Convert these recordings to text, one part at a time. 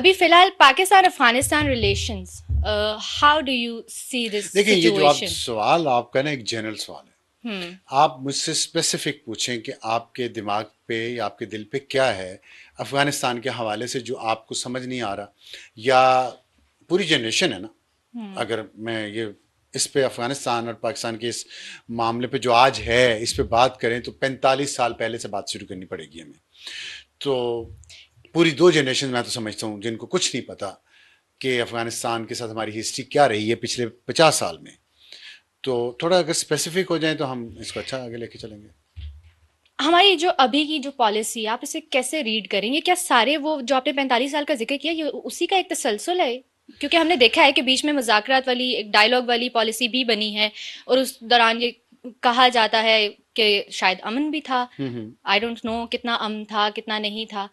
अभी फिलहाल Pakistan Afghanistan relations, how do you see this देखिए, ये जो आप सिचुएशन? सवाल आपका ना एक जनरल सवाल है। हम्म। आप मुझसे स्पेसिफिक पूछें कि आपके दिमाग पे या आपके दिल पे क्या है अफगानिस्तान के हवाले से जो आपको समझ नहीं आ रहा, या पूरी जनरेशन है ना। अगर मैं ये इस पे अफगानिस्तान और पाकिस्तान के इस मामले पे जो आज है इस पे बात करें तो 45 साल पहले से बात शुरू करनी पड़ेगी हमें। तो पूरी दो जनरेशन मैं तो समझता हूँ जिनको कुछ नहीं पता कि अफगानिस्तान के साथ हमारी हिस्ट्री क्या रही है पिछले 50 साल में। तो थोड़ा अगर स्पेसिफिक हो जाए तो हम इसको अच्छा आगे लेके चलेंगे। हमारी जो अभी की जो पॉलिसी है, आप इसे कैसे रीड करेंगे? क्या सारे वो जो आपने 45 साल का जिक्र किया, ये उसी का एक तसलसल है? क्योंकि हमने देखा है कि बीच में मुज़ाकरात वाली एक डायलॉग वाली पॉलिसी भी बनी है, और उस दौरान ये कहा जाता है कि शायद अमन भी था। आई डोंट नो कितना अमन था कितना नहीं था।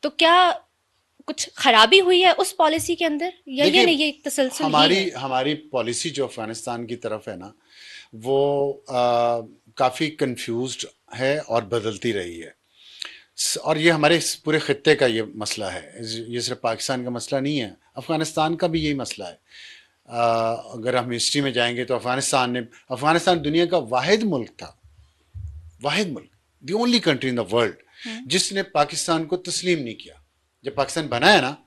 तो क्या कुछ खराबी हुई है उस पॉलिसी के अंदर, या ये नहीं, देखिए, ये एक तसलसल ही हमारी है? हमारी पॉलिसी जो अफगानिस्तान की तरफ है ना, वो काफ़ी कंफ्यूज्ड है और बदलती रही है। और ये हमारे इस पूरे खत्ते का ये मसला है। ये सिर्फ पाकिस्तान का मसला नहीं है, अफगानिस्तान का भी यही मसला है। अगर हम हिस्ट्री में जाएंगे तो अफगानिस्तान दुनिया का वाहिद मुल्क था, वाहिद मुल्क, the only country in the world जिसने पाकिस्तान को तस्लीम नहीं किया। जब पाकिस्तान बना है ना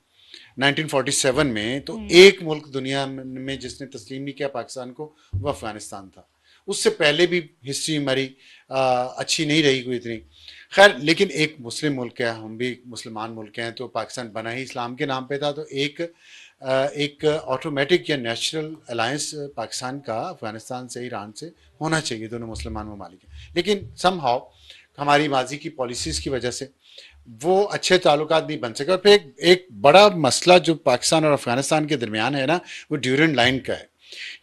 1947 में, तो एक मुल्क दुनिया में जिसने तस्लीम नहीं किया पाकिस्तान को, वो अफगानिस्तान था। उससे पहले भी हिस्ट्री हमारी अच्छी नहीं रही कोई इतनी। खैर, लेकिन एक मुस्लिम मुल्क है, हम भी मुसलमान मुल्क हैं, तो पाकिस्तान बना ही इस्लाम के नाम पे था। तो एक ऑटोमेटिक या नेचुरल अलायंस पाकिस्तान का अफगानिस्तान से, ईरान से होना चाहिए, दोनों मुसलमान ममालिक हैं। लेकिन समहाउ हमारी माजी की पॉलिसीज़ की वजह से वो अच्छे ताल्लुकात नहीं बन सके। और फिर एक बड़ा मसला जो पाकिस्तान और अफगानिस्तान के दरमियान है ना, वो ड्यूरेंट लाइन का है।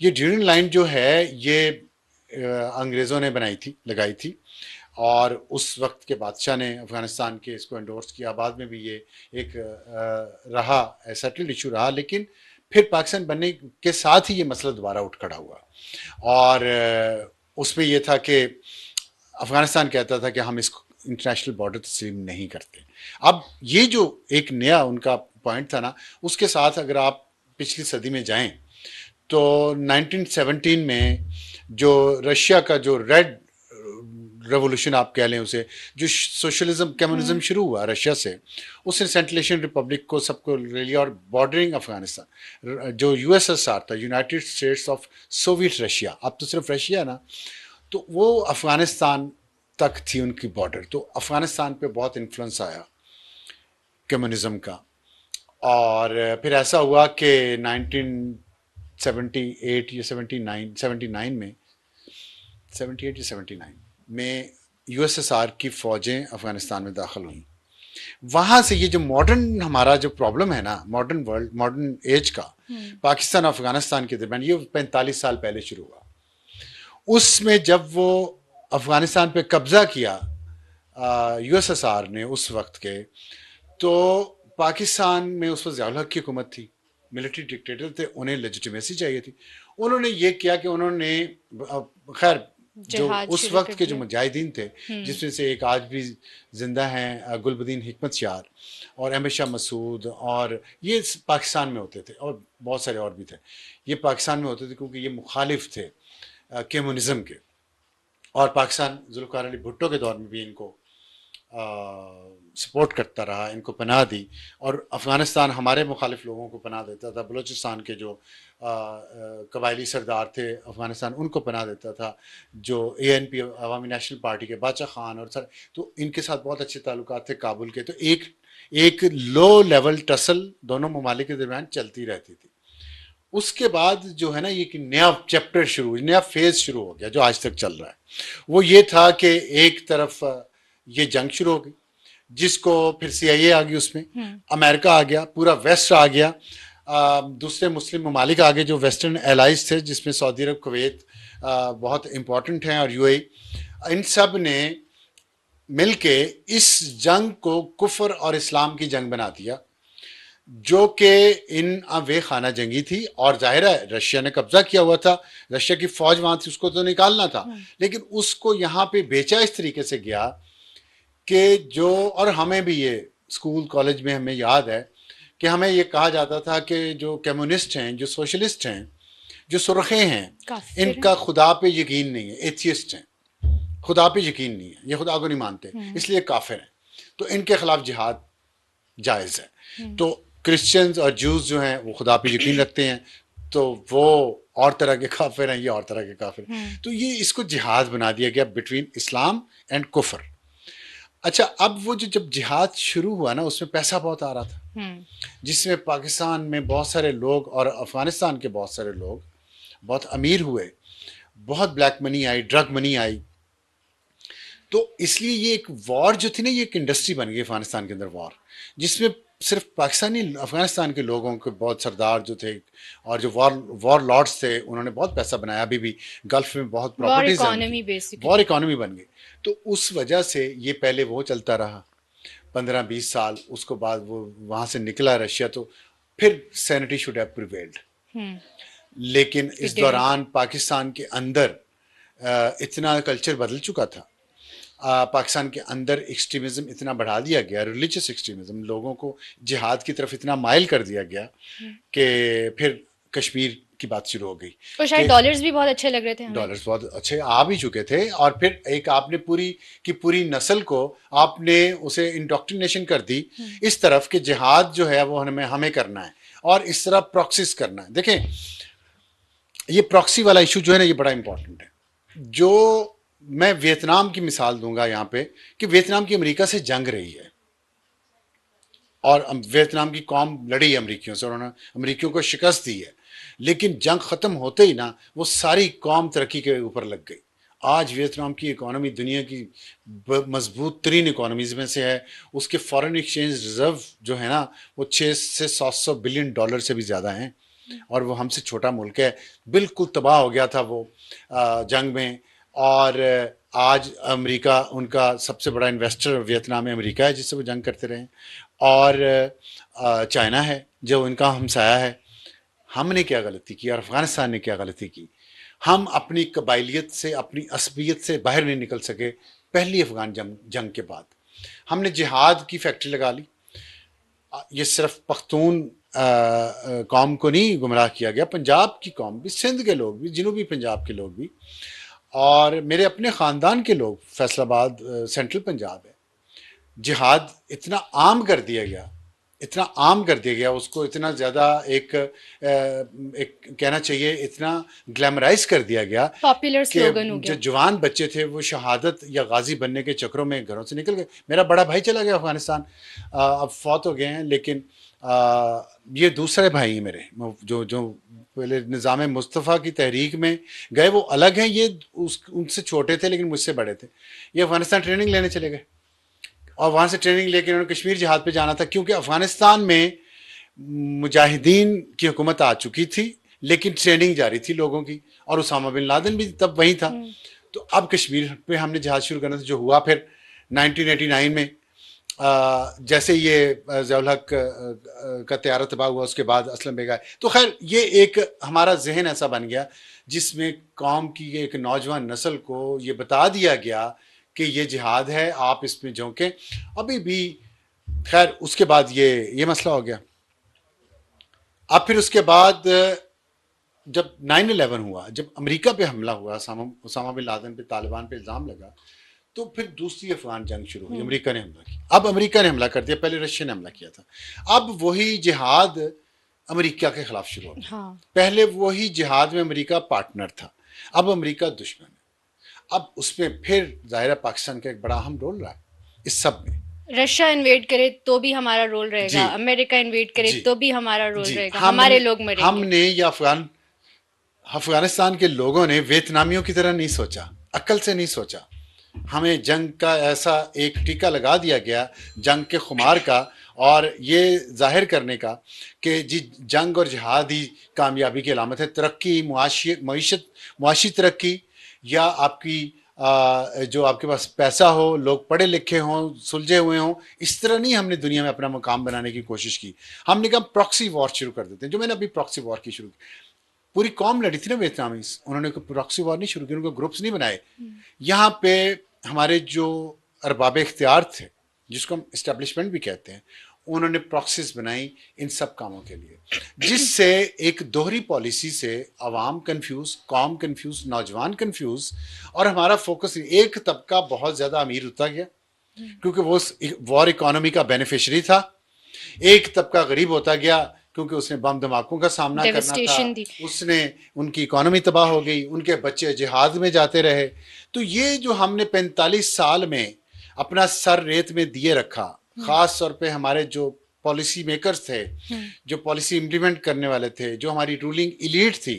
ये ड्यूरेंट लाइन जो है ये अंग्रेज़ों ने बनाई थी, लगाई थी, और उस वक्त के बादशाह ने अफगानिस्तान के इसको एंडोर्स किया। बाद में भी ये एक रहा, सेटल्ड इशू रहा। लेकिन फिर पाकिस्तान बनने के साथ ही ये मसला दोबारा उठ खड़ा हुआ, और उसमें यह था कि अफगानिस्तान कहता था कि हम इसको इंटरनेशनल बॉर्डर तस्लीम नहीं करते। अब ये जो एक नया उनका पॉइंट था ना, उसके साथ अगर आप पिछली सदी में जाएं तो 1917 में जो रशिया का जो रेड रेवोल्यूशन आप कह लें उसे, जो सोशलिज्म कम्युनिज्म शुरू हुआ रशिया से, उसने सेंट्रल एशियन रिपब्लिक को सबको ले लिया। और बॉर्डरिंग अफगानिस्तान जो यूएसएसआर था, United states of Soviet Russia, अब तो सिर्फ रशिया ना, तो वो अफगानिस्तान तक थी उनकी बॉर्डर। तो अफगानिस्तान पे बहुत इन्फ्लुएंस आया कम्युनिज्म का। और फिर ऐसा हुआ कि 1978 या 79 में, 78 या 79 में यूएसएसआर की फौजें अफगानिस्तान में दाखिल हुई। वहां से ये जो मॉडर्न हमारा जो प्रॉब्लम है ना, मॉडर्न वर्ल्ड, मॉडर्न एज का, पाकिस्तान और अफगानिस्तान के दरमियान, ये 45 साल पहले शुरू हुआ। उसमें जब वो अफगानिस्तान पे कब्जा किया यूएसएसआर ने उस वक्त के, तो पाकिस्तान में उस वक्त ज़िया-उल-हक की हुकूमत थी, मिलिट्री डिक्टेटर थे, उन्हें लेजिटिमेसी चाहिए थी। उन्होंने ये किया कि उन्होंने खैर जो जिहाद उस शुरू वक्त कर के जो दिया। मुजाहिदीन थे, जिसमें से एक आज भी जिंदा हैं, गुलबदीन हिकमत यार और अहमद शाह मसूद, और ये पाकिस्तान में होते थे, और बहुत सारे और भी थे। ये पाकिस्तान में होते थे क्योंकि ये मुखालिफ थे कम्युनिज्म के। और पाकिस्तान जुल्फ़िकार अली भुट्टो के दौर में भी इनको सपोर्ट करता रहा, इनको पनाह दी। और अफ़गानिस्तान हमारे मुखालिफ लोगों को पनाह देता था। बलूचिस्तान के जो कबायली सरदार थे अफ़गानिस्तान, उनको पनाह देता था। जो ANP अवामी नेशनल पार्टी के बादशाह खान और सर, तो इनके साथ बहुत अच्छे ताल्लुकात थे काबुल के। तो एक एक लो लेवल टसल दोनों ममालिक के दरमियान चलती रहती थी। उसके बाद जो है ना, ये कि नया चैप्टर शुरू, नया फेज शुरू हो गया जो आज तक चल रहा है। वो ये था कि एक तरफ ये जंग शुरू हो गई, जिसको फिर CIA आ गई, उसमें अमेरिका आ गया, पूरा वेस्ट आ गया, दूसरे मुस्लिम ममालिक आ गए जो वेस्टर्न एलाइज थे, जिसमें सऊदी अरब, कुवैत बहुत इंपॉर्टेंट हैं, और UAE। इन सब ने मिलके इस जंग को कुफर और इस्लाम की जंग बना दिया, जो कि इन वे खाना जंगी थी। और जाहिर है रशिया ने कब्जा किया हुआ था, रशिया की फौज वहां थी, उसको तो निकालना था। लेकिन उसको यहाँ पे बेचा इस तरीके से गया कि जो, और हमें भी ये स्कूल कॉलेज में हमें याद है कि हमें ये कहा जाता था कि जो कम्युनिस्ट हैं, जो सोशलिस्ट हैं, जो सुरखे हैं, काफिर हैं। इनका खुदा पे यकीन नहीं है, एथियस्ट हैं, खुदा पे यकीन नहीं है, ये खुदा को नहीं मानते, इसलिए काफिर हैं, तो इनके खिलाफ जिहाद जायज़ है। तो क्रिश्चियंस और जूस जो हैं वो खुदा पे यकीन रखते हैं, तो वो और तरह के काफिर हैं, ये और तरह के काफिर हैं। तो ये इसको जिहाद बना दिया गया बिटवीन इस्लाम एंड कुफर। अच्छा, अब वो जो जब जिहाद शुरू हुआ ना, उसमें पैसा बहुत आ रहा था, जिसमें पाकिस्तान में बहुत सारे लोग और अफगानिस्तान के बहुत सारे लोग बहुत अमीर हुए, बहुत black money I, drug money I. तो इसलिए ये एक वॉर जो थी ना, ये एक इंडस्ट्री बन गई अफगानिस्तान के अंदर वॉर, जिसमें सिर्फ पाकिस्तानी अफगानिस्तान के लोगों के बहुत सरदार जो थे और जो वॉर लॉर्ड्स थे, उन्होंने बहुत पैसा बनाया। अभी भी गल्फ में बहुत वॉर प्रॉपर्टीज हैं इकोनॉमी उनकी, बेसिकली। वॉर इकोनॉमी बन गई। तो उस वजह से ये पहले वो चलता रहा 15-20 साल, उसको बाद वो वहाँ से निकला रशिया, तो फिर सैनिटी शुड हैव प्रिवेल्ड। लेकिन इस दौरान पाकिस्तान के अंदर इतना कल्चर बदल चुका था, पाकिस्तान के अंदर एक्सट्रीमिज्म इतना बढ़ा दिया गया, रिलीजियस एक्सट्रीमिज्म, लोगों को जिहाद की तरफ इतना माइल कर दिया गया कि फिर कश्मीर की बात शुरू हो गई। और शायद डॉलर्स भी बहुत अच्छे लग रहे थे हमें। डॉलर्स बहुत अच्छे आ भी चुके थे, और फिर एक आपने पूरी की पूरी नस्ल को आपने उसे इंडोक्ट्रिनेशन कर दी इस तरफ कि जिहाद जो है वो हमें करना है, और इस तरह प्रॉक्सिस करना है। देखें, ये प्रॉक्सी वाला इशू जो है ना, ये बड़ा इंपॉर्टेंट है। जो मैं वियतनाम की मिसाल दूंगा यहाँ पे, कि वियतनाम की अमेरिका से जंग रही है, और वियतनाम की कौम लड़ी अमेरिकियों से, और उन्होंने अमेरिकियों को शिकस्त दी है, लेकिन जंग खत्म होते ही ना वो सारी कौम तरक्की के ऊपर लग गई। आज वियतनाम की इकोनॉमी दुनिया की मजबूत तरीन इकोनॉमीज में से है। उसके फॉरेन एक्सचेंज रिजर्व जो है ना, वो 600 से 700 बिलियन डॉलर से भी ज़्यादा हैं, और वो हमसे छोटा मुल्क है। बिल्कुल तबाह हो गया था वो जंग में, और आज अमेरिका उनका सबसे बड़ा इन्वेस्टर वियतनाम में अमेरिका है, जिससे वो जंग करते रहे, और चाइना है जो उनका हमसाया है। हमने क्या गलती की और अफगानिस्तान ने क्या गलती की? हम अपनी कबाइलियत से, अपनी असबियत से बाहर नहीं निकल सके पहली अफगान जंग के बाद। हमने जिहाद की फैक्ट्री लगा ली। ये सिर्फ पख्तून कौम को नहीं गुमराह किया गया, पंजाब की कौम भी, सिंध के लोग भी, जनूबी पंजाब के लोग भी, और मेरे अपने ख़ानदान के लोग। फैसलाबाद सेंट्रल पंजाब है। जिहाद इतना आम कर दिया गया, इतना आम कर दिया गया उसको, इतना ज़्यादा एक कहना चाहिए, इतना ग्लैमराइज कर दिया गया पॉपुलर कि स्लोगन हो जो गया। जवान बच्चे थे वो शहादत या गाजी बनने के चक्रों में घरों से निकल गए। मेरा बड़ा भाई चला गया अफगानिस्तान, अब फौत हो गए हैं, लेकिन ये दूसरे भाई हैं मेरे, जो जो पहले निज़ाम मुस्तफ़ा की तहरीक में गए, वो अलग हैं। ये उनसे छोटे थे लेकिन मुझसे बड़े थे। ये अफगानिस्तान ट्रेनिंग लेने चले गए, और वहाँ से ट्रेनिंग लेके उन्होंने कश्मीर जिहाद पे जाना था, क्योंकि अफगानिस्तान में मुजाहिदीन की हुकूमत आ चुकी थी, लेकिन ट्रेनिंग जारी थी लोगों की, और उसामा बिन लादेन भी तब वहीं था। तो अब कश्मीर पे हमने जिहाद शुरू करना था, जो हुआ फिर 1989 में। जैसे ये ज़ियाउल हक का त्यारा तबाह हुआ, उसके बाद असलम बेग आए। तो खैर ये एक हमारा जहन ऐसा बन गया जिसमें कौम की एक नौजवान नस्ल को ये बता दिया गया कि ये जिहाद है, आप इसमें झोंकें। अभी भी खैर उसके बाद ये मसला हो गया। अब फिर उसके बाद जब 9/11 हुआ, जब अमेरिका पे हमला हुआ, उसामा बिन लादेन पे, तालिबान पे इल्ज़ाम लगा, तो फिर दूसरी अफगान जंग शुरू हुई। अमेरिका ने हमला किया। अब अमेरिका ने हमला कर दिया, पहले रशिया ने हमला किया था। अब वही जिहाद अमेरिका के खिलाफ शुरू हो गया। पहले वही जिहाद में अमेरिका पार्टनर था, अब अमेरिका दुश्मन है। अब उसमें फिर जाहिर पाकिस्तान का एक बड़ा अहम रोल रहा है इस सब में। रशिया इन्वेड करे तो भी हमारा रोल जी, रहेगा, अमेरिका इन्वेड करे जी, तो भी हमारा रोल जी, रहेगा, हमारे लोग मरेंगे। हमने या अफगानिस्तान के लोगों ने वियतनामियों की तरह नहीं सोचा, अक्ल से नहीं सोचा। हमें जंग का ऐसा एक टीका लगा दिया गया, जंग के खुमार का, और ये जाहिर करने का कि जी जंग और जिहाद ही कामयाबी की अलामत है। तरक्की, मुआशी तरक्की, या आपकी जो आपके पास पैसा हो, लोग पढ़े लिखे हों, सुलझे हुए हों, इस तरह नहीं हमने दुनिया में अपना मुकाम बनाने की कोशिश की। हमने कहा प्रॉक्सी वॉर शुरू कर देते हैं, जो मैंने अभी प्रॉक्सी वॉर की शुरू की। पूरी कौम लड़ी थी ना वियतनामीज, उन्होंने कोई प्रॉक्सी वॉर नहीं शुरू की, उनको ग्रुप्स नहीं बनाए। यहाँ पे हमारे जो अरबाब इख्तियार थे, जिसको हम इस्टेब्लिशमेंट भी कहते हैं, उन्होंने प्रॉक्सीज बनाई इन सब कामों के लिए, जिससे एक दोहरी पॉलिसी से अवाम कंफ्यूज, कौम कंफ्यूज, नौजवान कंफ्यूज, और हमारा फोकस एक तबका बहुत ज्यादा अमीर होता गया क्योंकि वो वॉर इकोनॉमी का बेनिफिशियरी था, एक तबका गरीब होता गया क्योंकि उसने बम धमाकों का सामना करना था, डेविस्टेशन थी। उसने उनकी इकोनॉमी तबाह हो गई, उनके बच्चे जिहाद में जाते रहे। तो ये जो हमने 45 साल में अपना सर रेत में दिए रखा, खास तौर पे हमारे जो पॉलिसी मेकर्स थे, जो पॉलिसी इंप्लीमेंट करने वाले थे, जो हमारी रूलिंग इलीट थी,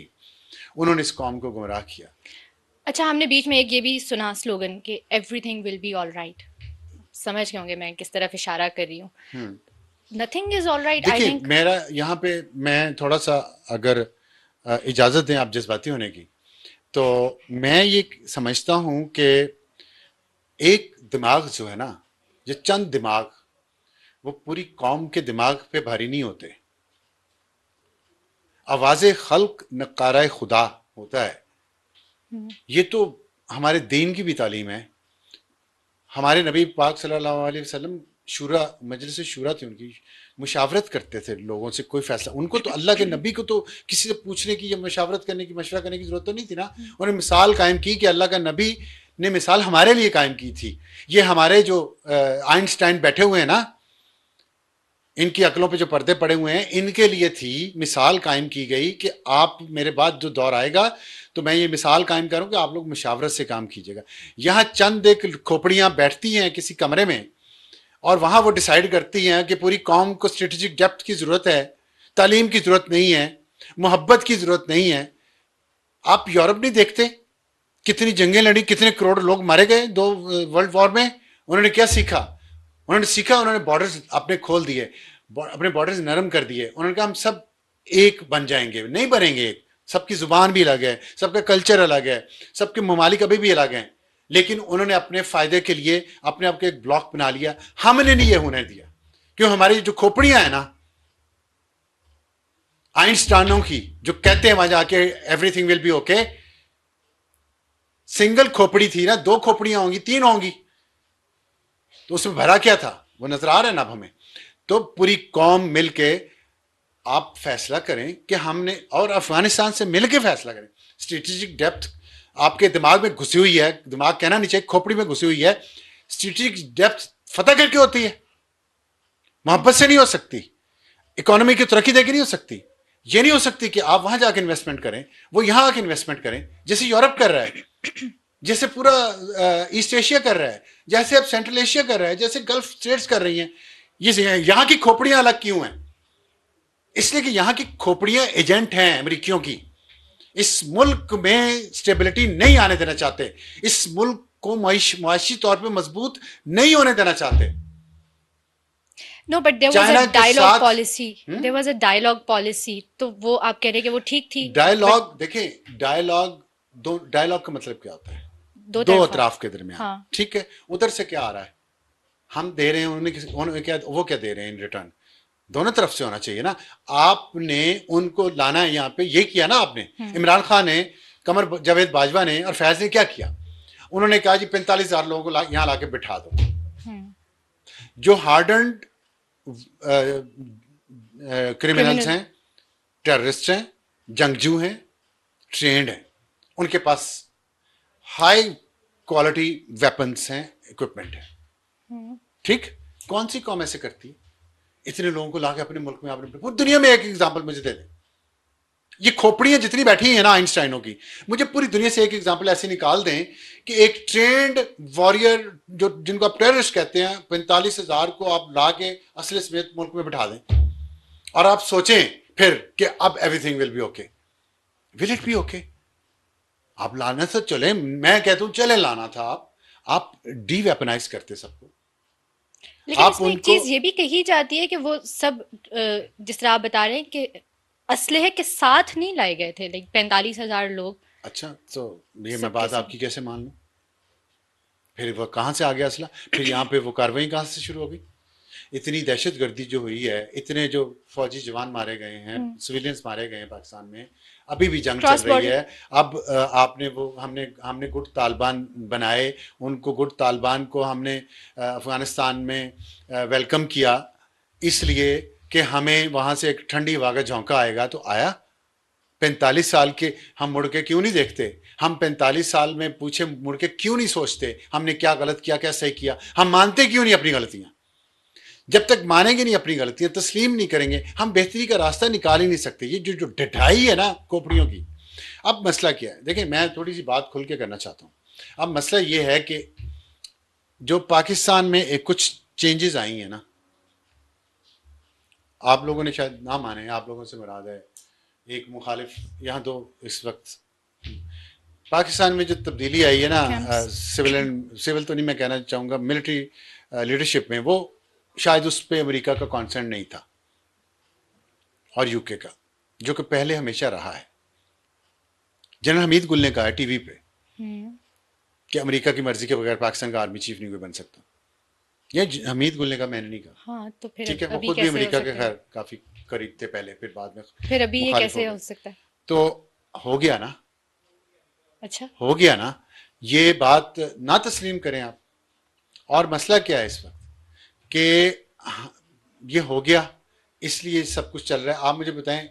उन्होंने इस कौम को गुमराह किया। अच्छा, हमने बीच में एक ये भी सुना स्लोगन कि everything will be all right. समझ गए होंगे मैं किस तरफ इशारा कर रही हूँ। नथिंग इज ऑल राइट, आई देखिए, थिंक। मेरा यहाँ पे मैं थोड़ा सा अगर इजाजत दें आप जज्बाती होने की, तो मैं ये समझता हूँ कि एक दिमाग जो है ना, ये चंद दिमाग वो पूरी कौम के दिमाग पे भारी नहीं होते। आवाज़ खल्क नकारा खुदा होता है। ये तो हमारे दीन की भी तालीम है। हमारे नबी पाक सल्लल्लाहु अलैहि वसल्लम शूरा, मजलिस शूरा थी उनकी, मुशावरत करते थे लोगों से कोई फैसला। उनको तो अल्लाह के नबी को तो किसी से पूछने की या मशावरत करने की, मशवरा करने की जरूरत तो नहीं थी ना। उन्होंने मिसाल कायम की कि अल्लाह का नबी ने मिसाल हमारे लिए कायम की थी। ये हमारे जो आइंस्टाइन बैठे हुए हैं ना, इनकी अकलों पे जो पर्दे पड़े हुए हैं, इनके लिए थी मिसाल कायम की गई कि आप, मेरे बाद जो दौर आएगा तो मैं ये मिसाल कायम करूं कि आप लोग मुशावरत से काम कीजिएगा। यहाँ चंद एक खोपड़ियां बैठती हैं किसी कमरे में और वहां वो डिसाइड करती हैं कि पूरी कौम को स्ट्रेटेजिक डेप्थ की जरूरत है, तालीम की जरूरत नहीं है, मोहब्बत की जरूरत नहीं है। आप यूरोप नहीं देखते कितनी जंगें लड़ी, कितने करोड़ लोग मारे गए दो वर्ल्ड वॉर में। उन्होंने क्या सीखा? उन्होंने बॉर्डर्स अपने खोल दिए, अपने बॉर्डर्स नरम कर दिए। उन्होंने कहा हम सब एक बन जाएंगे। नहीं बनेंगे एक, सबकी जुबान भी अलग है, सबका कल्चर अलग है, सबके ममालिक अभी भी अलग हैं, लेकिन उन्होंने अपने फायदे के लिए अपने आप को एक ब्लॉक बना लिया। हमने नहीं ये होने दिया, क्यों? हमारी जो खोपड़ियां हैं ना आइंस्टाइनों की, जो कहते हैं वहां जाके everything will be okay, single खोपड़ी थी ना, दो खोपड़ियां होंगी, तीन होंगी, तो उसमें भरा क्या था वो नजर आ रहा है ना अब हमें। तो पूरी कौम मिलके आप फैसला करें कि हमने, और अफगानिस्तान से मिलके फैसला करें। स्ट्रेटेजिक डेप्थ आपके दिमाग में घुसी हुई है, दिमाग कहना नहीं चाहिए, खोपड़ी में घुसी हुई है। स्ट्रेटेजिक डेप्थ फतह करके होती है, मोहब्बत से नहीं हो सकती। इकोनॉमी की तरक्की देके नहीं हो सकती। ये नहीं हो सकती कि आप वहां जाके इन्वेस्टमेंट करें, वो यहां आके इन्वेस्टमेंट करें, जैसे यूरोप कर रहा है, जैसे पूरा ईस्ट एशिया कर रहा है, जैसे अब सेंट्रल एशिया कर रहा है, जैसे गल्फ स्टेट्स कर रही हैं। ये यहां की खोपड़ियां अलग क्यों हैं? इसलिए कि यहां की खोपड़ियां एजेंट हैं अमेरिकियों की। इस मुल्क में स्टेबिलिटी नहीं आने देना चाहते, इस मुल्क को मुआशी तौर पे मजबूत नहीं होने देना चाहते। No, but there was a dialogue policy, there was a dialogue policy, तो वो आप कह रहे हैं कि वो ठीक थी। डायलॉग देखें, डायलॉग का मतलब क्या होता है? दो अतराफ के दरमियान। हाँ। ठीक है, उधर से क्या आ रहा है, हम दे रहे हैं, उन्होंने क्या, वो क्या दे रहे हैं इन रिटर्न। दोनों तरफ से होना चाहिए ना। आपने उनको लाना है यहाँ पे, ये किया ना आपने। इमरान खान ने, कमर जावेद बाजवा ने और फैज ने क्या किया? उन्होंने कहा जी 45,000 लोगों को यहाँ लाके बिठा दो, जो हार्डन्ड क्रिमिनल्स हैं, टेररिस्ट हैं, जंगजू हैं, ट्रेंड हैं, उनके पास हाई क्वालिटी वेपन्स हैं, इक्विपमेंट है। ठीक, कौन सी कौम ऐसे करती है? इतने लोगों को लाके अपने मुल्क में, आपने पूरी दुनिया में एक एग्जांपल मुझे दे दें। ये खोपड़ियां जितनी बैठी हैं ना आइंस्टाइनों की, मुझे पूरी दुनिया से एक एग्जांपल ऐसे निकाल दें कि एक ट्रेंड वॉरियर, जो जिनको आप टेररिस्ट कहते हैं, 45,000 को आप लाके असले समेत मुल्क में बिठा दें, और आप सोचें फिर कि अब everything will be okay. Will it be okay? आप लाना तो चले, मैं कहता हूं चले लाना था, आप डी वेपनाइज करते सबको। लेकिन इसमें एक चीज ये भी कही जाती है कि वो सब जिस तरह आप बता रहे हैं कि असलहे के साथ नहीं लाए गए थे, लाइक 45,000 लोग। अच्छा, तो ये मैं बात आपकी कैसे मान लूं? फिर वो कहां से आ गया असला? फिर यहाँ पे वो कार्रवाई कहां से शुरू हो गई? इतनी दहशतगर्दी जो हुई है, इतने जो फौजी जवान मारे गए हैं, सिविलियंस मारे गए हैं पाकिस्तान में, अभी भी जंग चल रही है। अब आपने वो, हमने गुट तालिबान बनाए, उनको गुट तालिबान को हमने अफगानिस्तान में वेलकम किया। इसलिए कि हमें वहां से एक ठंडी हवा का झोंका आएगा, तो आया। 45 साल के हम मुड़ के क्यों नहीं देखते? हम 45 साल में पूछे मुड़ के क्यों नहीं सोचते हमने क्या गलत किया, क्या सही किया? हम मानते क्यों नहीं अपनी गलतियां? जब तक मानेंगे नहीं अपनी गलतियां, तस्लीम नहीं करेंगे, हम बेहतरी का रास्ता निकाल ही नहीं सकते। ये जो जो ढिठाई है ना खोपड़ियों की। अब मसला क्या है, देखिए मैं थोड़ी सी बात खुल के करना चाहता हूं। अब मसला ये है कि जो पाकिस्तान में एक कुछ चेंजेस आई हैं ना, आप लोगों ने शायद ना माने, आप लोगों से मुराद है एक मुखालिफ यहाँ तो इस वक्त पाकिस्तान में जो तब्दीली आई है ना, कैंप्स। सिविल तो नहीं मैं कहना चाहूँगा, मिलिट्री लीडरशिप में, वो शायद उस पर अमेरिका का कॉन्सर्न नहीं था और यूके का, जो कि पहले हमेशा रहा है। जनरल हमीद गुल ने कहा है टीवी पे कि अमेरिका की मर्जी के बगैर पाकिस्तान का आर्मी चीफ नहीं कोई बन सकता। ये हमीद गुल ने कहा, मैंने नहीं कहा। हाँ, तो फिर ठीक है, वो अभी खुद भी कैसे हो अमेरिका के सकता है? खैर काफी करीब थे पहले, फिर बाद में फिर अभी ये मुखालिफ कैसे हो हो गए। सकता है? तो हो गया ना, अच्छा। हो गया ना, ये बात ना तस्लीम करें आप। और मसला क्या है इस वक्त कि ये हो गया, इसलिए सब कुछ चल रहा है। आप मुझे बताएं,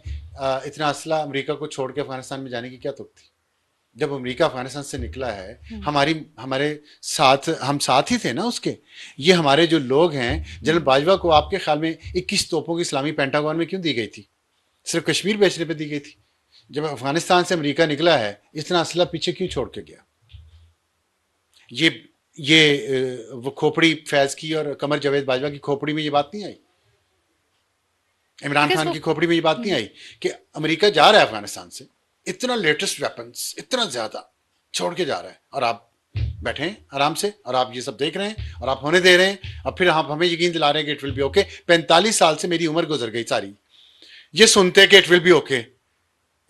इतना असला अमेरिका को छोड़ के अफगानिस्तान में जाने की क्या तुक थी? जब अमेरिका अफगानिस्तान से निकला है, हमारे साथ, हम साथ ही थे ना उसके। ये हमारे जो लोग हैं, जनरल बाजवा को आपके ख्याल में 21 तोपों की इस्लामी पेंटागन में क्यों दी गई थी? सिर्फ कश्मीर बेचने पे दी गई थी। जब अफगानिस्तान से अमेरिका निकला है, इतना असला पीछे क्यों छोड़ के गया? वो खोपड़ी फैज की और कमर जावेद बाजवा की खोपड़ी में ये बात नहीं आई? इमरान बिकॉज खान वो की खोपड़ी में ये बात नहीं आई कि अमेरिका जा रहा है अफगानिस्तान से इतना लेटेस्ट वेपन्स, इतना ज्यादा छोड़ के जा रहा है, और आप बैठे हैं आराम से और आप ये सब देख रहे हैं और आप होने दे रहे हैं, और फिर आप हमें यकीन दिला रहे हैं कि इट विल बी ओके। 45 साल से मेरी उम्र गुजर गई सारी ये सुनते कि it will be okay,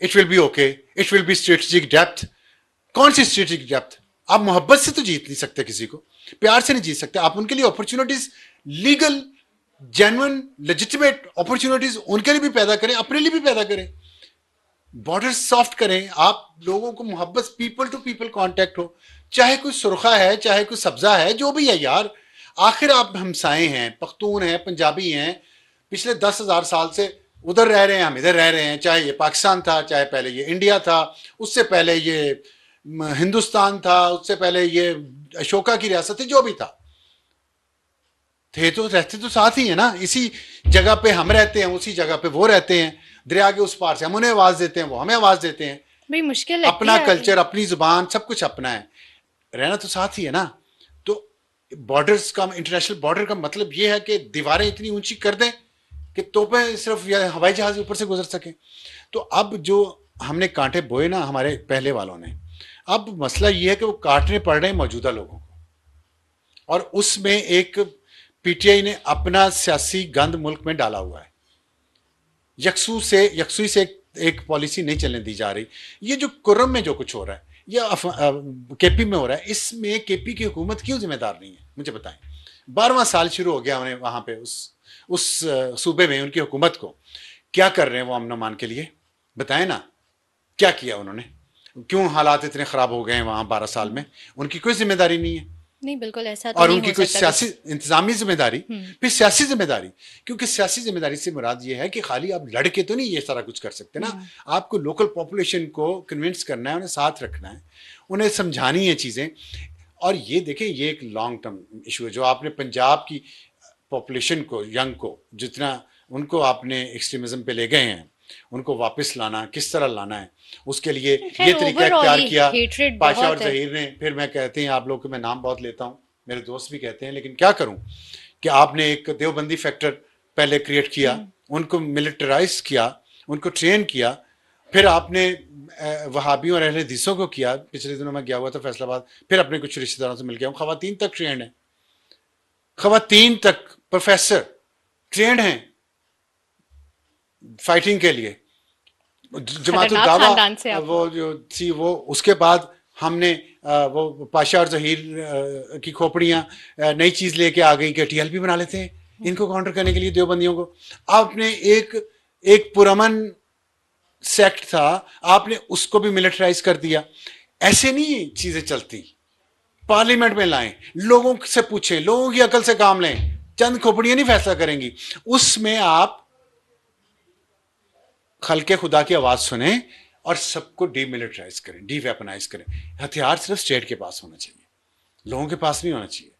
it will be okay, it will be strategic depth. कौन सी स्ट्रेटेजिक डेप्थ? आप मोहब्बत से तो जीत नहीं सकते किसी को, प्यार से नहीं जीत सकते आप। उनके लिए opportunities, legal genuine legitimate opportunities उनके लिए भी पैदा करें, अपने लिए भी पैदा करें, बॉर्डर सॉफ्ट करें। आप लोगों को मोहब्बत, पीपल टू पीपल कांटेक्ट हो, चाहे कोई सुरखा है, चाहे कोई सब्जा है, जो भी है यार, आखिर आप हमसाए हैं, पख्तून हैं, पंजाबी हैं, पिछले 10,000 साल से उधर रह रहे हैं, हम इधर रह रहे हैं। चाहे ये पाकिस्तान था, चाहे पहले ये इंडिया था, उससे पहले ये हिंदुस्तान था, उससे पहले ये अशोका की रियासत थी, जो भी था, थे तो रहते तो साथ ही है ना। इसी जगह पे हम रहते हैं, उसी जगह पे वो रहते हैं, दरिया के उस पार से हम उन्हें आवाज देते हैं, वो हमें आवाज देते हैं। बड़ी मुश्किल लगती अपना है। कल्चर, अपनी जुबान, सब कुछ अपना है, रहना तो साथ ही है ना। तो बॉर्डर्स का, इंटरनेशनल बॉर्डर का मतलब ये है कि दीवारें इतनी ऊंची कर दें कि तोपें सिर्फ या हवाई जहाज ऊपर से गुजर सके। तो अब जो हमने कांटे बोए ना हमारे पहले वालों ने, अब मसला ये है कि वो काटने पड़ रहे हैं मौजूदा लोगों को। और उसमें एक पीटीआई ने अपना सियासी गंद मुल्क में डाला हुआ है। यकसुई से एक पॉलिसी नहीं चलने दी जा रही। ये जो कुर्रम में जो कुछ हो रहा है, या केपी में हो रहा है, इसमें केपी की हुकूमत क्यों जिम्मेदार नहीं है? मुझे बताएं। 12वां साल शुरू हो गया उन्हें वहां पे, उस सूबे में उनकी हुकूमत को क्या कर रहे हैं वो अमन अमान के लिए? बताएं ना, क्या किया उन्होंने? क्यों हालात इतने खराब हो गए हैं वहां 12 साल में? उनकी कोई जिम्मेदारी नहीं है। नहीं, बिल्कुल ऐसा तो और नहीं उनकी हो कोई सकता सियासी इंतजामी जिम्मेदारी, फिर सियासी जिम्मेदारी। क्योंकि सियासी जिम्मेदारी से मुराद ये है कि खाली आप लड़के तो नहीं ये सारा कुछ कर सकते ना। आपको लोकल पॉपुलेशन को कन्विंस करना है, उन्हें साथ रखना है, उन्हें समझानी है चीजें। और ये देखें, ये एक लॉन्ग टर्म इशू है। जो आपने पंजाब की पॉपुलेशन को, यंग को, जितना उनको आपने एक्सट्रीमिज्म पे ले गए हैं, उनको वापस लाना, किस तरह लाना है, उसके लिए ये तरीका इख्तियार किया पाशा और जहीर ने। फिर मैं कहते हैं, आप लोग को मैं नाम बहुत लेता हूँ, मेरे दोस्त भी कहते हैं, लेकिन क्या करूं कि आपने एक देवबंदी फैक्टर पहले क्रिएट किया, उनको मिलिटराइज किया, उनको ट्रेन किया, फिर आपने वहाबियों और अहले हदीसों को किया। पिछले दिनों में गया हुआ था फैसलाबाद, फिर अपने कुछ रिश्तेदारों से मिल गया हूँ, खवातीन तक ट्रेंड है, खवातीन तक प्रोफेसर ट्रेंड हैं फाइटिंग के लिए। जमातुल दावा वो जो थी, वो उसके बाद हमने वो पाशा और जहीर की खोपड़ियां नई चीज लेके आ गई कि टीएलपी बना लेते हैं इनको काउंटर करने के लिए देवबंदियों को। आपने एक पुरअमन सेक्ट था, आपने उसको भी मिलिटराइज कर दिया। ऐसे नहीं चीजें चलती। पार्लियामेंट में लाएं, लोगों से पूछें, लोगों की अकल से काम लें, चंद खोपड़ियां नहीं फैसला करेंगी। उसमें आप खल्के खुदा की आवाज सुने और सबको डीमिलिटराइज करें, डी वेपनाइज करें। हथियार सिर्फ स्टेट के पास होना चाहिए, लोगों के पास नहीं होना चाहिए।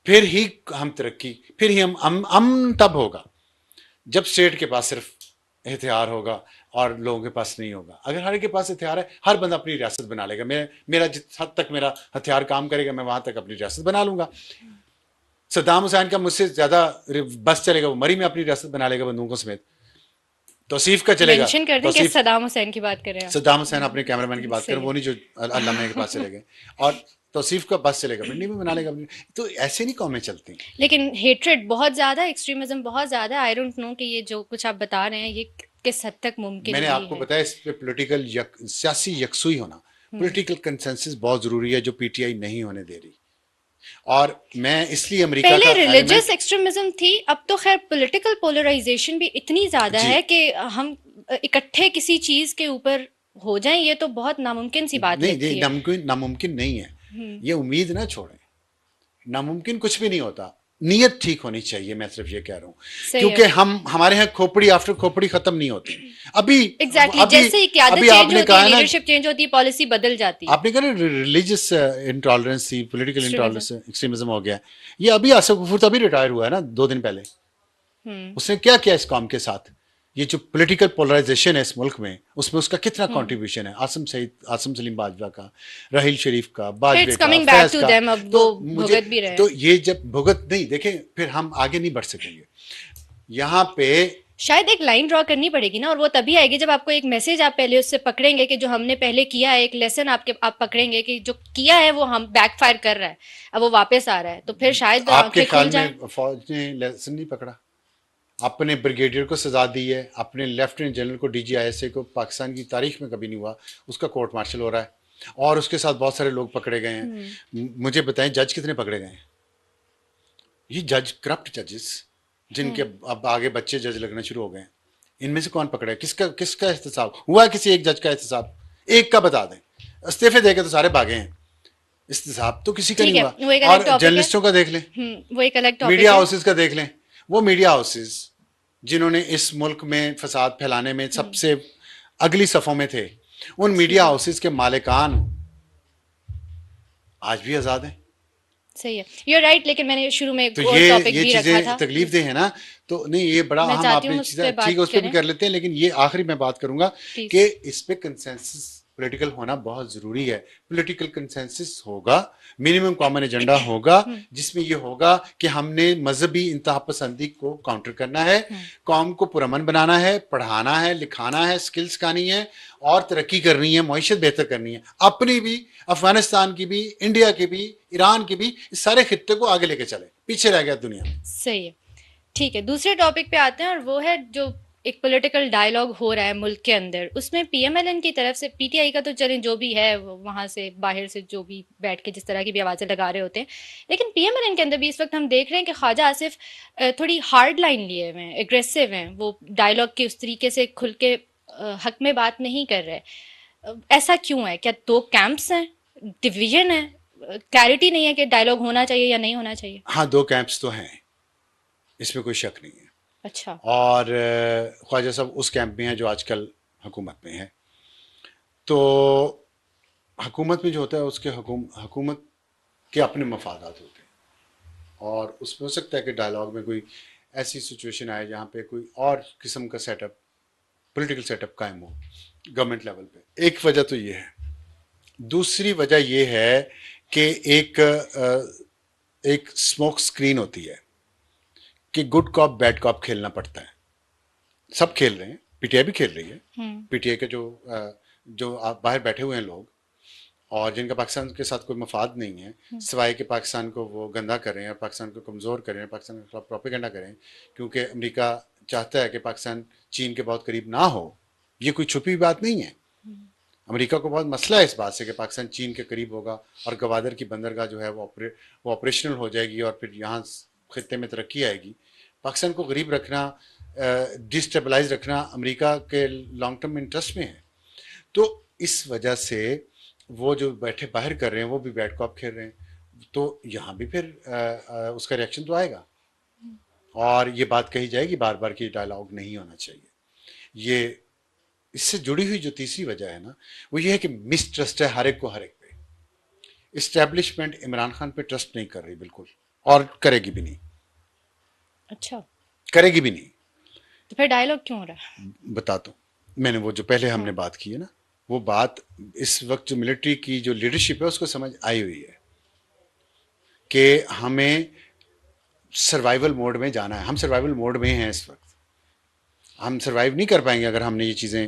फिर ही हम तरक्की, फिर ही हम अमन तब होगा जब स्टेट के पास सिर्फ हथियार होगा और लोगों के पास नहीं होगा। अगर हर एक के पास हथियार है, हर बंदा अपनी रियासत बना लेगा। मेरा जिस हद तक मेरा हथियार काम करेगा, मैं वहां तक अपनी रियासत बना लूंगा। सद्दाम हुसैन का मुझसे ज्यादा बस चलेगा, वो मरी में अपनी रियासत बना लेगा बंदूकों समेत। तौसीफ का चलेगा, मेंशन कर दें कि तौसीफ, सद्दाम हुसैन की बात कर रहे हैं आप। सद्दाम हुसैन अपने कैमरामैन की बात करें, सही है। वो नहीं जो अल्लामा के पास चले गए। और तौसीफ का बस चलेगा, भिंडी में बना लेगा। तो ऐसे नहीं कौमें चलती। लेकिन हेट्रेड बहुत ज्यादा, एक्सट्रीमिज्म बहुत ज्यादा, आई डोंट नो कि ये जो कुछ आप बता रहे हैं ये किस हद तक मुमकिन मैंने भी आपको है। बताया इस पे पॉलिटिकल सियासी यकसुई होना, पॉलिटिकल कंसेंसस बहुत जरूरी है, जो पीटीआई नहीं होने दे रही। और मैं इसलिए अमेरिका पहले का रिलीजियस एलिमेंट, एक्सट्रीमिज्म थी, अब तो खैर पॉलिटिकल पोलराइजेशन भी इतनी ज्यादा जी है कि हम इकट्ठे किसी चीज के ऊपर हो जाएं, ये तो बहुत नामुमकिन सी बात नहीं, ये लगती है। नामुमकिन नामुमकिन नहीं है। ये उम्मीद ना छोड़ें, नामुमकिन कुछ भी नहीं होता। नीयत ठीक होनी चाहिए, मैं सिर्फ ये कह रहा हूं। सही है। क्योंकि हमारे यहाँ खोपड़ी आफ्टर खोपड़ी खत्म नहीं होती। अभी एग्जैक्टली exactly. अभी जैसे ही क्यादत अभी चेंज आपने होती है, कहा है ना, लीडरशिप चेंज होती है, पॉलिसी बदल जाती है। आपने कहा ना रिलीजियस इंटॉलरेंस थी, पॉलिटिकल एक्सट्रीमिज्म। इंटॉलरेंस, एक्सट्रीमिज्म हो गया। ये अभी आसिफ गफूर तभी रिटायर हुआ है ना 2 दिन पहले। उसने क्या किया इस कौम के साथ? ये जो पॉलिटिकल पोलराइजेशन है इस मुल्क में, उसमें उसका कितना कंट्रीब्यूशन है? आसिम सईद, आसिम सलीम बाजवा का, राहील शरीफ का, बाजवे इट्स का, कमिंग बैक फैज टू का। देम, अब तो वो मुझे, भुगत भी रहे हैं। तो ये जब भुगत नहीं देखें, फिर हम आगे नहीं बढ़ सकेंगे। यहाँ पे शायद एक लाइन ड्रॉ करनी पड़ेगी ना, और वो तभी आएगी जब आपको एक मैसेज आप पहले उससे पकड़ेंगे कि जो हमने पहले किया है, एक लेसन आप पकड़ेंगे कि जो किया है वो हम बैकफायर कर रहा है, अब वो वापस आ रहा है, तो फिर शायद आपके आंखें खुल ख्याल जाएं। में फौज ने लेसन नहीं पकड़ा? अपने ब्रिगेडियर को सजा दी है, अपने लेफ्टिनेंट जनरल को, डीजीआईएसए को, पाकिस्तान की तारीख में कभी नहीं हुआ, उसका कोर्ट मार्शल हो रहा है। और उसके साथ बहुत सारे लोग पकड़े गए हैं। मुझे बताएं जज कितने पकड़े गए हैं? ये जज, करप्ट जजेस, जिनके अब आगे बच्चे जज लगना शुरू हो गए हैं, इनमें से कौन पकड़ा है? किसका किसका एहतसाब हुआ है? किसी एक जज का एहतसाब एक का बता दें। इस्तीफे देके तो सारे भागे हैं, इस्तेसाब तो किसी का ठीक नहीं है, हुआ। वो एक अलग और टॉपिक है। जर्नलिस्टों का देख लें, वो एक अलग टॉपिक मीडिया है। हाउसेस का देख लें। वो मीडिया हाउसेस जिन्होंने इस मुल्क में फसाद फैलाने में सबसे अगली सफों में थे, उन मीडिया हाउसेस के मालिकान आज भी आजाद हैं। सही है, यू राइट, लेकिन मैंने शुरू में तो एक और टॉपिक ये भी रखा चीजें था। तकलीफ दे है ना। तो नहीं, ये बड़ा मैं अहम चाहती आपने हूँ उस चीजें, पे ठीक है बात उस पर भी करें कर लेते हैं, लेकिन ये आखिरी मैं बात करूंगा प्लीज। कि इस पे कंसेंसस पॉलिटिकल होना बहुत जरूरी है। पॉलिटिकल कंसेंसस होगा, मिनिमम कॉमन एजेंडा होगा, जिसमें ये होगा कि हमने मजहबी इंतहा पसंदी को काउंटर करना है, कौम को पुरअमन बनाना है, पढ़ाना है, लिखाना है, स्किल्स सिखानी है और तरक्की करनी है, मईशत बेहतर करनी है, अपनी भी, अफगानिस्तान की भी, इंडिया की भी, ईरान की भी। इस सारे खित्ते को आगे लेके चले, पीछे रह गया दुनिया में। सही है, ठीक है, दूसरे टॉपिक पे आते हैं, और वो है जो एक पॉलिटिकल डायलॉग हो रहा है मुल्क के अंदर, उसमें पीएमएलएन की तरफ से, पीटीआई का तो चलें जो भी है, वहां से बाहर से जो भी बैठ के जिस तरह की भी आवाज़ें लगा रहे होते हैं, लेकिन पीएमएलएन के अंदर भी इस वक्त हम देख रहे हैं कि ख्वाजा आसिफ थोड़ी हार्ड लाइन लिए हुए हैं, एग्रेसिव हैं, वो डायलॉग के उस तरीके से खुल के हक में बात नहीं कर रहे। ऐसा क्यों है? क्या दो कैंप्स हैं, डिवीजन है, क्लैरिटी नहीं है कि डायलॉग होना चाहिए या नहीं होना चाहिए? हाँ, 2 कैंप्स तो हैं, इसमें कोई शक नहीं है। अच्छा। और ख्वाजा साहब उस कैंप में है जो आजकल हुकूमत में है। तो हुकूमत में जो होता है, उसके हुकूमत के अपने मफादात होते हैं, और उसमें हो सकता है कि डायलॉग में कोई ऐसी सिचुएशन आए जहाँ पे कोई और किस्म का सेटअप, पॉलिटिकल सेटअप कायम हो गवर्नमेंट लेवल पे। एक वजह तो ये है। दूसरी वजह ये है कि एक स्मोक स्क्रीन होती है कि गुड कॉप बैड कॉप खेलना पड़ता है। सब खेल रहे हैं, पीटीआई भी खेल रही है। पीटीआई के जो आप बाहर बैठे हुए हैं लोग, और जिनका पाकिस्तान के साथ कोई मफाद नहीं है, सिवाय कि पाकिस्तान को वो गंदा करें और पाकिस्तान को कमज़ोर करें, पाकिस्तान के खिलाफ प्रोपेगेंडा करें, क्योंकि अमेरिका चाहता है कि पाकिस्तान चीन के बहुत करीब ना हो। ये कोई छुपी बात नहीं है। अमेरिका को बहुत मसला है इस बात से कि पाकिस्तान चीन के करीब होगा और गवादर की बंदरगाह जो है वो ऑपरेशनल हो जाएगी और फिर यहाँ खत्ते में तरक्की आएगी। पाकिस्तान को गरीब रखना, डिस्टेबलाइज रखना अमेरिका के लॉन्ग टर्म इंटरेस्ट में है। तो इस वजह से वो जो बैठे बाहर कर रहे हैं वो भी बैड कॉप खेल रहे हैं। तो यहाँ भी फिर उसका रिएक्शन तो आएगा। और ये बात कही जाएगी बार बार कि डायलॉग नहीं होना चाहिए। ये इससे जुड़ी हुई जो तीसरी वजह है ना, वो ये है कि मिसट्रस्ट है हर एक को हर एक पे। इस्टेब्लिशमेंट इमरान खान पे ट्रस्ट नहीं कर रही बिल्कुल, और करेगी भी नहीं, अच्छा, करेगी भी नहीं। तो फिर डायलॉग क्यों हो रहा है? बता दो, मैंने वो जो पहले हमने हाँ। बात की है ना, वो बात इस वक्त जो मिलिट्री की जो लीडरशिप है उसको समझ आई हुई है कि हमें सर्वाइवल मोड में जाना है। हम सर्वाइवल मोड में हैं इस वक्त। हम सर्वाइव नहीं कर पाएंगे अगर हमने ये चीज़ें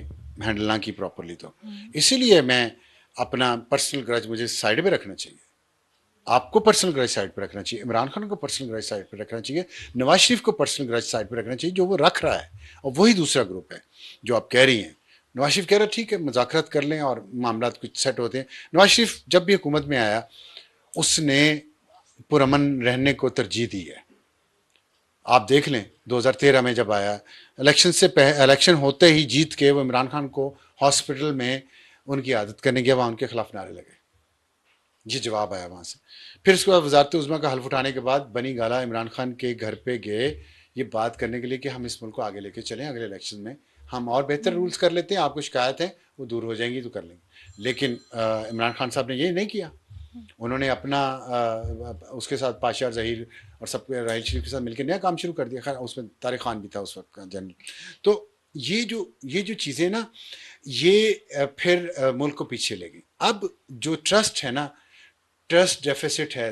हैंडल ना की प्रॉपरली। तो इसीलिए मैं अपना पर्सनल ग्रज मुझे साइड पे रखना चाहिए, आपको पर्सनल ग्रज साइड पे रखना चाहिए, इमरान खान को पर्सनल ग्रज साइड पे रखना चाहिए, नवाज शरीफ को पर्सनल ग्रज साइड पे रखना चाहिए जो वो रख रहा है। और वही दूसरा ग्रुप है जो आप कह रही हैं। नवाज शरीफ कह रहा है ठीक है मुज़ाकरात कर लें और मामला कुछ सेट होते हैं। नवाज शरीफ जब भी हुकूमत में आया उसने पुरअमन रहने को तरजीह दी है। आप देख लें 2013 में जब आया, इलेक्शन होते ही जीत के वो इमरान खान को हॉस्पिटल में उनकी आदत करने गया, वहाँ उनके खिलाफ नारे लगे, ये जवाब आया वहाँ से। फिर उसके बाद वजारत उज़्मा का हल्फ उठाने के बाद बनी गाला इमरान खान के घर पे गए ये बात करने के लिए कि हम इस मुल्क को आगे लेके चलें, अगले इलेक्शन में हम और बेहतर रूल्स कर लेते हैं, आपको शिकायत है वो दूर हो जाएंगी तो कर लेंगे। लेकिन इमरान खान साहब ने ये नहीं किया। उन्होंने अपना उसके साथ पाशा जहीर और सब राहिल शरीफ के साथ मिलकर नया काम शुरू कर दिया। खैर उसमें तारिक खान भी था उस वक्त का जनरल। तो ये जो चीज़ें ना ये फिर मुल्क को पीछे ले गई। अब जो ट्रस्ट है ना, ट्रस्ट डेफिसिट है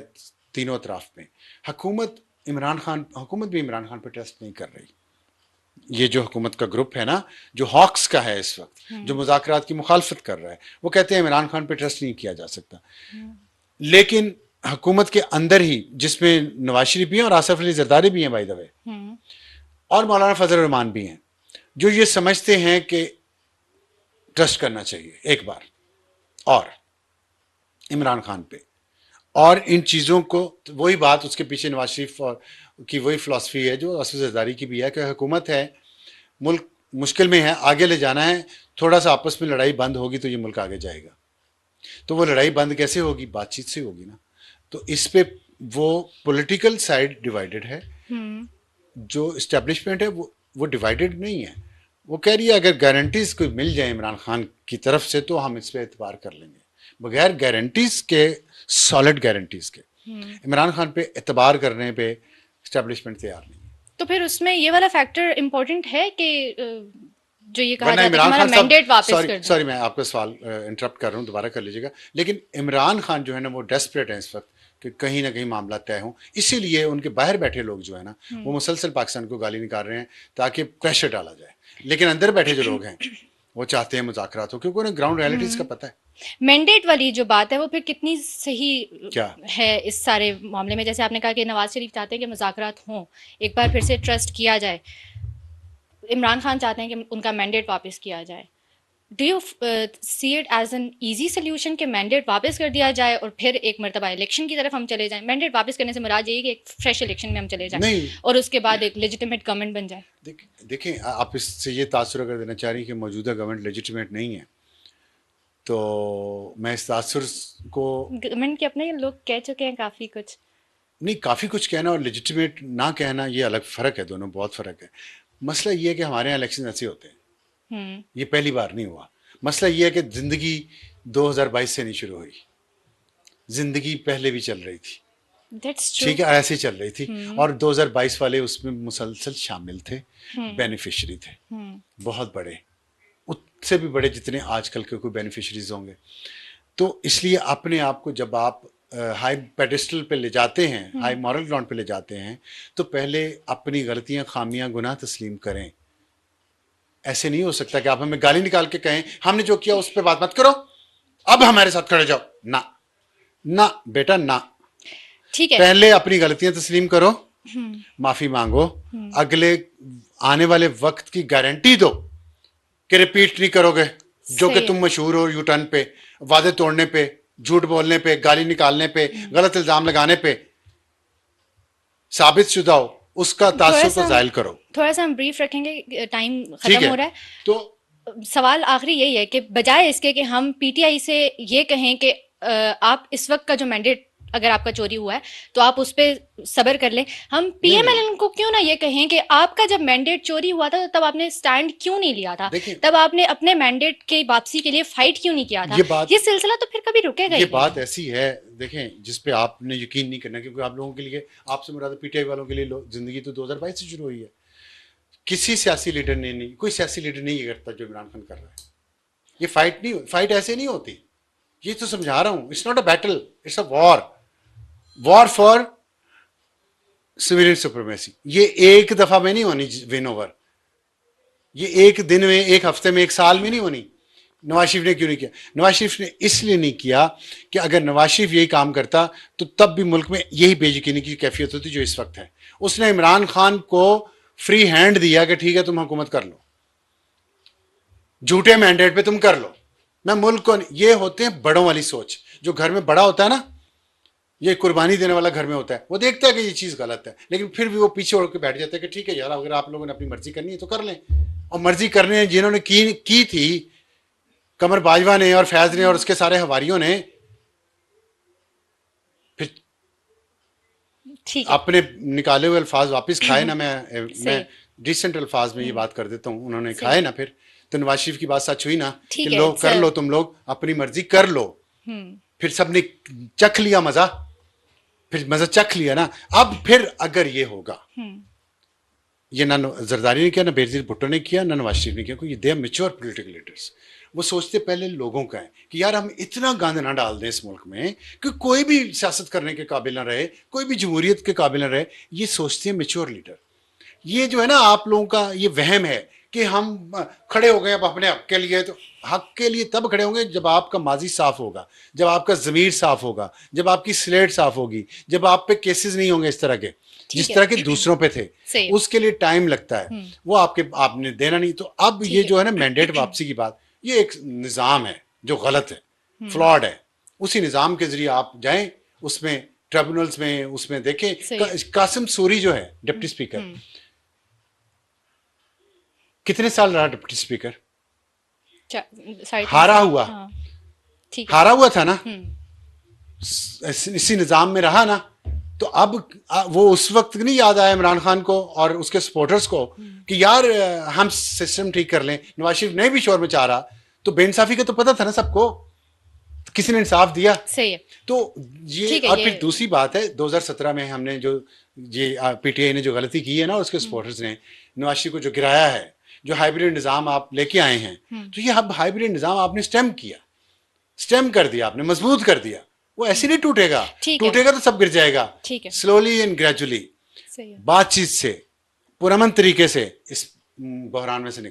तीनों तरफ में। हुकूमत भी इमरान खान पर ट्रस्ट नहीं कर रही। ये जो हुकूमत का ग्रुप है ना, जो हॉक्स का है इस वक्त, जो मुज़ाकरात की मुखालफत कर रहा है, वो कहते हैं इमरान खान पे ट्रस्ट नहीं किया जा सकता। लेकिन हुकूमत के अंदर ही, जिसमें नवाज शरीफ भी हैं और आसिफ अली जरदारी भी हैं बाय द वे, और मौलाना फजल रहमान भी हैं, जो ये समझते हैं कि ट्रस्ट करना चाहिए एक बार और इमरान खान पे। और इन चीज़ों को, वही बात उसके पीछे नवाज शरीफ और की वही फिलॉसफी है जो आसिफ जरदारी की भी है कि हुकूमत है, मुल्क मुश्किल में है, आगे ले जाना है, थोड़ा सा आपस में लड़ाई बंद होगी तो ये मुल्क आगे जाएगा। तो वो लड़ाई बंद कैसे होगी? बातचीत से होगी ना। तो इस पे वो पॉलिटिकल साइड डिवाइडेड है, जो इस्टेब्लिशमेंट है वो डिवाइडेड नहीं है। वो कह रही है अगर गारंटीज कोई मिल जाए इमरान खान की तरफ से तो हम इस पर एतबार कर लेंगे। बगैर गारंटीज के, सॉलिड गारंटीज के, इमरान खान पे एतबार करने पे इस्टेब्लिशमेंट तैयार नहीं है। तो फिर उसमें ये वाला फैक्टर इम्पोर्टेंट है कि जो ये कहा वरना जाता है कि इमरान हमारा खान साहब, मैंडेट वापस कर दें। सॉरी मैं आपका सवाल इंटरप्ट कर रहा हूँ, दोबारा कर लीजिएगा। लेकिन इमरान खान जो है ना वो डेस्परेट है इस वक्त कि कहीं ना कहीं मामला तय हो। इसीलिए उनके बाहर बैठे लोग जो है ना वो मुसलसल पाकिस्तान को गाली निकाल रहे हैं ताकि प्रेशर डाला जाए। लेकिन अंदर बैठे जो लोग हैं वो चाहते हैं मुज़ाकरात हो, क्योंकि उन्हें ग्राउंड रियलिटीज का पता है। मैंडेट वाली जो बात है वो फिर कितनी सही क्या है इस सारे मामले में? जैसे आपने कहा कि नवाज शरीफ चाहते हैं कि मुज़ाकरात हों, एक बार फिर से ट्रस्ट किया जाए, इमरान खान चाहते हैं कि उनका मैंडेट वापस किया जाए। Do you see it as an easy solution कि मैंडेट वापस कर दिया जाए और फिर एक मरतबा इलेक्शन की तरफ हम चले जाएं? मैंडेट वापस करने से मुराद यही कि एक फ्रेश इलेक्शन में हम चले जाएं नहीं, और उसके बाद एक लेजिटिमेट गवर्नमेंट बन जाए। देखें आप इससे ये तासुर अगर देना चाह रही कि मौजूदा गवर्नमेंट लेजिटिमेट नहीं है, तो मैं इस तासुर को, गवर्नमेंट के अपने लोग कह चुके हैं काफ़ी कुछ। नहीं, काफ़ी कुछ कहना और लेजिटिमेट ना कहना ये अलग फ़र्क है, दोनों बहुत फ़र्क है। मसला ये है कि हमारे यहाँ इलेक्शन ऐसे होते हैं, ये पहली बार नहीं हुआ। मसला ये है कि ज़िंदगी 2022 से नहीं शुरू हुई, ज़िंदगी पहले भी चल रही थी, ठीक है, ऐसे ही चल रही थी। और 2022 वाले उसमें मुसलसल शामिल थे, बेनिफिशरी थे, बहुत बड़े, उससे भी बड़े जितने आजकल के कोई बेनिफिशरीज होंगे। तो इसलिए अपने आप को जब आप हाई पेडिस्टल पे ले जाते हैं, हाई मॉरल ग्राउंड पे ले जाते हैं, तो पहले अपनी गलतियां, खामियां, गुनाह तस्लीम करें। ऐसे नहीं हो सकता कि आप हमें गाली निकाल के कहें हमने जो किया उस पर बात मत करो, अब हमारे साथ खड़े जाओ। ना ना बेटा ना, ठीक है, पहले अपनी गलतियां तस्लीम करो, माफी मांगो, अगले आने वाले वक्त की गारंटी दो कि रिपीट नहीं करोगे जो कि तुम मशहूर हो यू टर्न पे, वादे तोड़ने पे, झूठ बोलने पे, गाली निकालने पे, गलत इल्जाम लगाने पे साबित शुदा हो, उसका तासुर को जाहिल करो। थोड़ा सा हम ब्रीफ रखेंगे, टाइम खत्म हो रहा है। तो सवाल आखिरी यही है कि बजाय इसके कि हम पीटीआई से ये कहें कि आप इस वक्त का जो मैंडेट अगर आपका चोरी हुआ है तो आप उस पर सब्र कर लें। हम नहीं पीएमएलएन को क्यों ना ये कहें कि आपका जब मैंडेट चोरी हुआ था तो तब आपने स्टैंड क्यों नहीं लिया था, देखिए तब आपने अपने मैंडेट के वापसी के लिए फाइट क्यों नहीं किया था। ये बात ये सिलसिला तो फिर कभी रुकेगा ये ही नहीं। बात ऐसी है, देखें, जिस पे आपने यकीन नहीं करना, क्योंकि आप लोगों के लिए, आपसे मुराद पीटीआई वालों के लिए जिंदगी तो 2022 से शुरू हुई है। किसी सियासी लीडर ने नहीं, कोई सियासी लीडर नहीं ये करता जो इमरान खान कर रहा है। ये फाइट नहीं, फाइट ऐसे नहीं होती। ये तो समझा रहा हूं, it's not a battle, it's a war, war for civilian supremacy. ये एक दफा में नहीं होनी विन ओवर, ये एक दिन में, एक हफ्ते में, एक साल में नहीं होनी। नवाज शरीफ ने क्यों नहीं किया? नवाज शरीफ ने इसलिए नहीं किया कि अगर नवाज शरीफ यही काम करता तो तब भी मुल्क में यही बेयकीनी की कैफियत होती जो इस वक्त है। उसने इमरान खान को फ्री हैंड दिया कि ठीक है तुम हुकूमत कर लो, झूठे मैंडेट पे तुम कर लो, मैं मुल्क को। ये होते हैं बड़ों वाली सोच। जो घर में बड़ा होता है ना, ये कुर्बानी देने वाला घर में होता है, वो देखता है कि ये चीज़ गलत है, लेकिन फिर भी वो पीछे उड़ के बैठ जाता है कि ठीक है यार, अगर आप लोगों ने अपनी मर्जी करनी है तो कर लें। और मर्जी करने जिन्होंने की थी, कमर बाजवा ने और फैज ने और उसके सारे हवारियों ने, फिर ठीक है। अपने निकाले हुए अल्फाज वापस खाए ना। मैं सही। डिसेंट अल्फाज में ये बात कर देता हूँ, उन्होंने सही। खाए ना। फिर तो नवाज शरीफ की बात सच हुई ना कि ठीक है लो कर सर। लो, तुम लोग अपनी मर्जी कर लो। फिर सबने चख लिया मजा, फिर मजा चख लिया ना। अब फिर अगर ये होगा, ये ना जरदारी ने किया, ना बेनजीर भुट्टो ने किया, ना नवाज शरीफ ने किया, क्योंकि they are mature political leaders. वो सोचते पहले लोगों का है कि यार हम इतना गंद ना डाल दें इस मुल्क में कि कोई भी सियासत करने के काबिल ना रहे, कोई भी जमहूरियत के काबिल ना रहे। ये सोचते हैं मैच्योर लीडर। ये जो है ना आप लोगों का ये वहम है कि हम खड़े हो गए अब अपने हक के लिए। तो हक के लिए तब खड़े होंगे जब आपका माजी साफ होगा, जब आपका ज़मीर साफ होगा, जब आपकी स्लेट साफ होगी, जब आप पे केसेस नहीं होंगे इस तरह के जिस तरह के दूसरों पे थे। सही। उसके लिए टाइम लगता है, वो आपने देना नहीं। तो अब ये जो है ना मैंडेट वापसी की बात, ये एक निज़ाम है जो गलत है, फ्लॉड है। उसी निज़ाम के जरिए आप जाएं, उसमें ट्रिब्यूनल्स में, उसमें देखें। कासिम सूरी जो है डिप्टी स्पीकर, कितने साल रहा डिप्टी स्पीकर? हारा हुआ। हाँ, ठीक है। हारा हुआ था ना, इसी निजाम में रहा ना। तो अब वो उस वक्त नहीं याद आया इमरान खान को और उसके सपोर्टर्स को कि यार हम सिस्टम ठीक कर लें। नवाज शरीफ नहीं भी शोर मचा रहा तो बेइंसाफी का तो पता था ना सबको, तो किसी ने इंसाफ दिया। सही है। तो ये और फिर दूसरी बात है, 2017 में हमने जो ये पीटीआई ने जो गलती की है ना, उसके सपोर्टर्स ने नवाज शरीफ को जो गिराया है, जो हाइब्रिड निजाम आप लेके आए हैं, तो ये अब हाइब्रिड निजाम आपने स्टेम किया, स्टेम कर दिया आपने, मजबूत कर दिया। वो ऐसे नहीं टूटेगा, टूटेगा तो सब गिर जाएगा। स्लोली एंड ग्रेजुअली बातचीत से, पुरअमन तरीके से इस बहरान में से